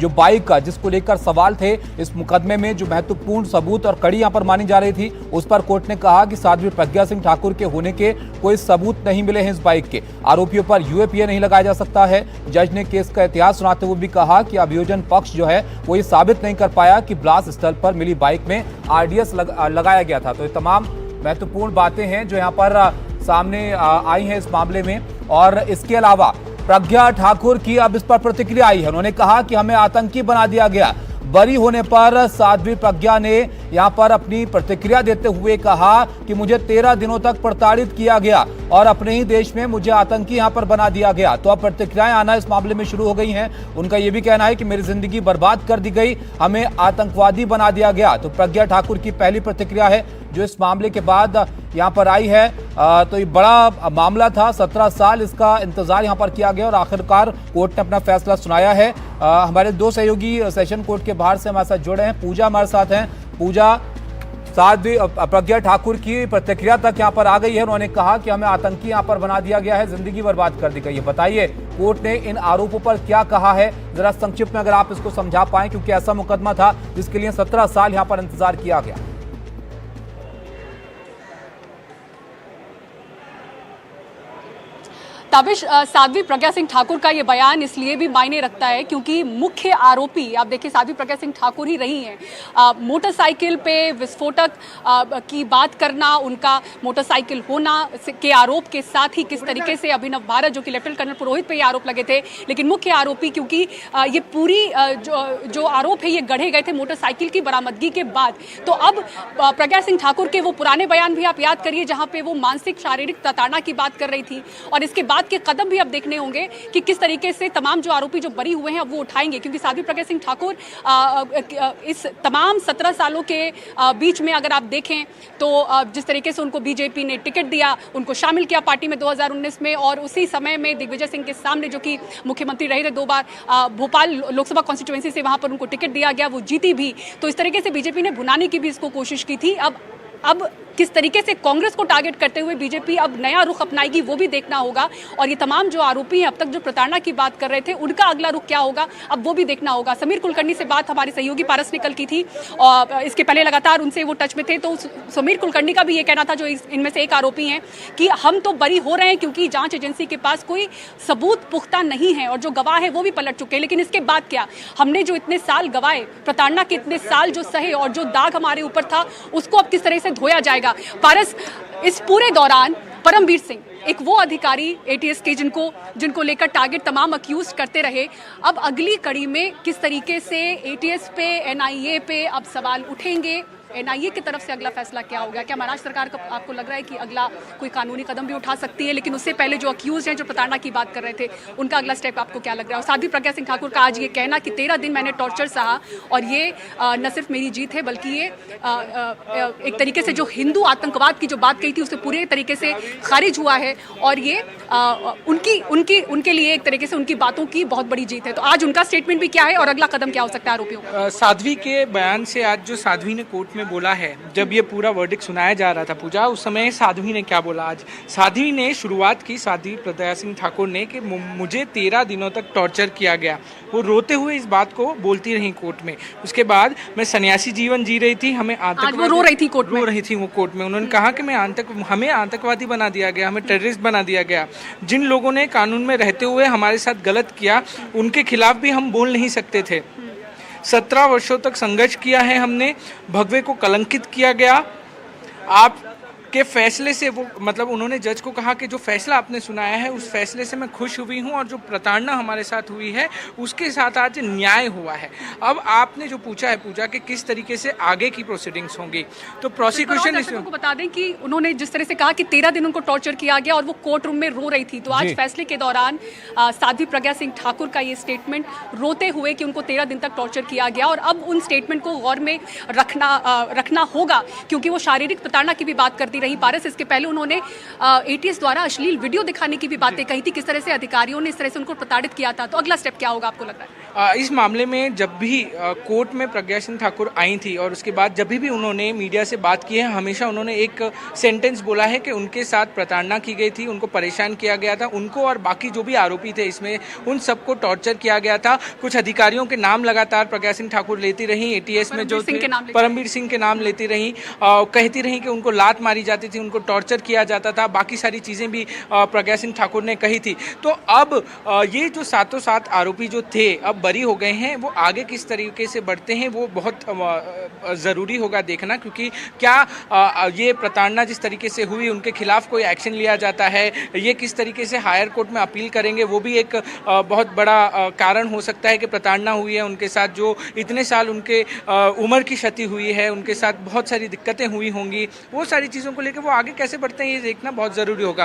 जो बाइक का जिसको लेकर सवाल थे इस मुकदमे में, जो महत्वपूर्ण सबूत और कड़ी यहां पर मानी जा रही थी, उस पर कोर्ट ने कहा कि साध्वी प्रज्ञा सिंह ठाकुर के होने के कोई सबूत नहीं मिले हैं। इस बाइक के आरोपियों पर यूएपीए नहीं लगाया जा सकता है। जज ने केस का इतिहास सुनाते हुए भी कहा कि अभियोजन पक्ष जो है वो ये साबित नहीं कर पाया कि ब्लास्ट स्थल पर मिली बाइक में आरडीएक्स लगाया गया था। तो ये तमाम महत्वपूर्ण बातें हैं जो यहाँ पर सामने आई हैं इस मामले में। और इसके अलावा प्रज्ञा ठाकुर की अब इस पर प्रतिक्रिया आई है। उन्होंने कहा कि हमें आतंकी बना दिया गया। बरी होने पर साध्वी प्रज्ञा ने यहां पर अपनी प्रतिक्रिया देते हुए कहा कि मुझे 13 दिनों तक प्रताड़ित किया गया और अपने ही देश में मुझे आतंकी यहां पर बना दिया गया। तो अब प्रतिक्रियाएं आना इस मामले में शुरू हो गई हैं। उनका यह भी कहना है कि मेरी जिंदगी बर्बाद कर दी गई, हमें आतंकवादी बना दिया गया। तो प्रज्ञा ठाकुर की पहली प्रतिक्रिया है जो इस मामले के बाद यहां पर आई है। तो ये बड़ा मामला था, 17 साल इसका इंतजार यहां पर किया गया और आखिरकार कोर्ट ने अपना फैसला सुनाया है। हमारे दो सहयोगी सेशन कोर्ट के बाहर से हमारे साथ जुड़े हैं। पूजा हमारे साथ हैं। पूजा, साध्वी प्रज्ञा ठाकुर की प्रतिक्रिया तक यहां पर आ गई है। उन्होंने कहा कि हमें आतंकी यहां पर बना दिया गया है, जिंदगी बर्बाद कर दी गई है। बताइए कोर्ट ने इन आरोपों पर क्या कहा है, जरा संक्षिप्त में अगर आप इसको समझा पाएं, क्योंकि ऐसा मुकदमा था जिसके लिए 17 साल यहां पर इंतजार किया गया। ताबिश, साध्वी प्रज्ञा सिंह ठाकुर का ये बयान इसलिए भी मायने रखता है क्योंकि मुख्य आरोपी आप देखिए साध्वी प्रज्ञा सिंह ठाकुर ही रही हैं। मोटरसाइकिल पे विस्फोटक की बात करना, उनका मोटरसाइकिल होना के आरोप के साथ ही किस तरीके से अभिनव भारत जो कि लेफ्टिनेंट कर्नल पुरोहित पे ये आरोप लगे थे, लेकिन मुख्य आरोपी क्योंकि ये पूरी जो आरोप है ये गढ़े गए थे मोटरसाइकिल की बरामदगी के बाद। तो अब प्रज्ञा सिंह ठाकुर के वो पुराने बयान भी आप याद करिए जहाँ पे वो मानसिक शारीरिक प्रताड़ना की बात कर रही थी, और इसके बाद के कदम भी अब देखने होंगे कि किस तरीके से तमाम जो आरोपी जो बरी हुए हैं वो उठाएंगे, क्योंकि साध्वी प्रज्ञा सिंह ठाकुर इस तमाम 17 सालों के बीच में अगर आप देखें तो जिस तरीके से उनको बीजेपी ने टिकट दिया, उनको शामिल किया पार्टी में 2019 में, और उसी समय में दिग्विजय सिंह के सामने जो कि मुख्यमंत्री रहे थे 2 बार, भोपाल लोकसभा कॉन्स्टिट्यूएंसी से वहां पर उनको टिकट दिया गया, वो जीती भी। तो इस तरीके से बीजेपी ने भुनाने की भी इसको कोशिश की थी। अब किस तरीके से कांग्रेस को टारगेट करते हुए बीजेपी अब नया रुख अपनाएगी वो भी देखना होगा, और ये तमाम जो आरोपी हैं अब तक जो प्रताड़ना की बात कर रहे थे उनका अगला रुख क्या होगा अब वो भी देखना होगा। समीर कुलकर्णी से बात हमारे सहयोगी पारस ने कल की थी और इसके पहले लगातार उनसे वो टच में थे। तो समीर कुलकर्णी का भी ये कहना था, जो इनमें से एक आरोपी हैं, कि हम तो बरी हो रहे हैं क्योंकि जांच एजेंसी के पास कोई सबूत पुख्ता नहीं है और जो गवाह है वो भी पलट चुके हैं। लेकिन इसके बाद क्या, हमने जो इतने साल गवाए, प्रताड़ना के इतने साल जो सहे और जो दाग हमारे ऊपर था उसको अब किस तरह से धोया जाएगा। पारस, इस पूरे दौरान परमवीर सिंह एक वो अधिकारी एटीएस के जिनको लेकर टारगेट तमाम अक्यूज करते रहे, अब अगली कड़ी में किस तरीके से एटीएस पे, एनआईए पे अब सवाल उठेंगे, एनआईए की तरफ से अगला फैसला क्या होगा? क्या महाराष्ट्र सरकार का आपको लग रहा है कि अगला कोई कानूनी कदम भी उठा सकती है? लेकिन उससे पहले जो अक्यूज हैं, जो प्रताड़ना की बात कर रहे थे, उनका अगला स्टेप आपको क्या लग रहा है? और साध्वी प्रज्ञा सिंह ठाकुर का आज ये कहना कि 13 दिन मैंने टॉर्चर सहा और ये न सिर्फ मेरी जीत है बल्कि ये एक तरीके से जो हिंदू आतंकवाद की जो बात कही थी उससे पूरे तरीके से खारिज हुआ है, और ये उनके लिए एक तरीके से उनकी बातों की बहुत बड़ी जीत है। तो आज उनका स्टेटमेंट भी क्या है और अगला कदम क्या हो सकता है आरोपियों का? साध्वी के बयान से आज जो साध्वी ने कोर्ट में बोला है, जब ये पूरा वर्डिक्ट सुनाया जा रहा था पूजा, उस समय साध्वी ने क्या बोला? आज साध्वी ने शुरुआत की, साध्वी प्रज्ञा सिंह ठाकुर ने, कि मुझे 13 दिनों तक टॉर्चर किया गया। वो रोते हुए इस बात को बोलती रही कोर्ट में। उसके बाद मैं सन्यासी जीवन जी रही थी, हमें आतंकवादी रो रही थी वो कोर्ट में। उन्होंने कहा कि हमें आतंकवादी बना दिया गया, हमें टेररिस्ट बना दिया गया। जिन लोगों ने कानून में रहते हुए हमारे साथ गलत किया उनके खिलाफ भी हम बोल नहीं सकते थे। 17 वर्षों तक संघर्ष किया है हमने, भगवे को कलंकित किया गया। आपके फैसले से वो, मतलब उन्होंने जज को कहा कि जो फैसला आपने सुनाया है उस फैसले से मैं खुश हुई हूँ, और जो प्रताड़ना हमारे साथ हुई है उसके साथ आज न्याय हुआ है। अब आपने जो पूछा है पूजा कि किस तरीके से आगे की प्रोसीडिंग्स होंगी, तो प्रोसिक्यूशन को बता दें कि उन्होंने जिस तरह से कहा कि 13 दिन उनको टॉर्चर किया गया और वो कोर्ट रूम में रो रही थी, तो आज फैसले के दौरान साध्वी प्रज्ञा सिंह ठाकुर का ये स्टेटमेंट रोते हुए कि उनको 13 दिन तक टॉर्चर किया गया, और अब उन स्टेटमेंट को गौर में रखना होगा क्योंकि वो शारीरिक प्रताड़ना की भी बात करती रही पारस। इसके पहले उन्होंने एटीएस द्वारा अश्लील वीडियो दिखाने की भी बातें कही थी, किस तरह से अधिकारियों ने इस तरह से उनको प्रताड़ित किया था। तो अगला स्टेप क्या होगा आपको लग रहा है? इस मामले में जब भी कोर्ट में प्रज्ञा सिंह ठाकुर आई थी और उसके बाद जब भी उन्होंने मीडिया से बात की है, हमेशा उन्होंने एक सेंटेंस बोला है कि उनके साथ प्रताड़ना की गई थी, उनको परेशान किया गया था, उनको और बाकी जो भी आरोपी थे इसमें उन सबको टॉर्चर किया गया था। कुछ अधिकारियों के नाम लगातार प्रज्ञा सिंह ठाकुर लेती रही, एटीएस में जो थे परमवीर सिंह के नाम लेती रही, कहती रही कि उनको लात मारी जाती थी, उनको टॉर्चर किया जाता था, बाकी सारी चीज़ें भी प्रज्ञा सिंह ठाकुर ने कही थी। तो अब ये जो सातों सात आरोपी जो थे अब बरी हो गए हैं, वो आगे किस तरीके से बढ़ते हैं वो बहुत ज़रूरी होगा देखना, क्योंकि क्या ये प्रताड़ना जिस तरीके से हुई उनके खिलाफ कोई एक्शन लिया जाता है, ये किस तरीके से हायर कोर्ट में अपील करेंगे, वो भी एक बहुत बड़ा कारण हो सकता है कि प्रताड़ना हुई है उनके साथ, जो इतने साल उनके उम्र की क्षति हुई है, उनके साथ बहुत सारी दिक्कतें हुई होंगी, वो सारी चीज़ों को लेकर वो आगे कैसे बढ़ते हैं ये देखना बहुत ज़रूरी होगा।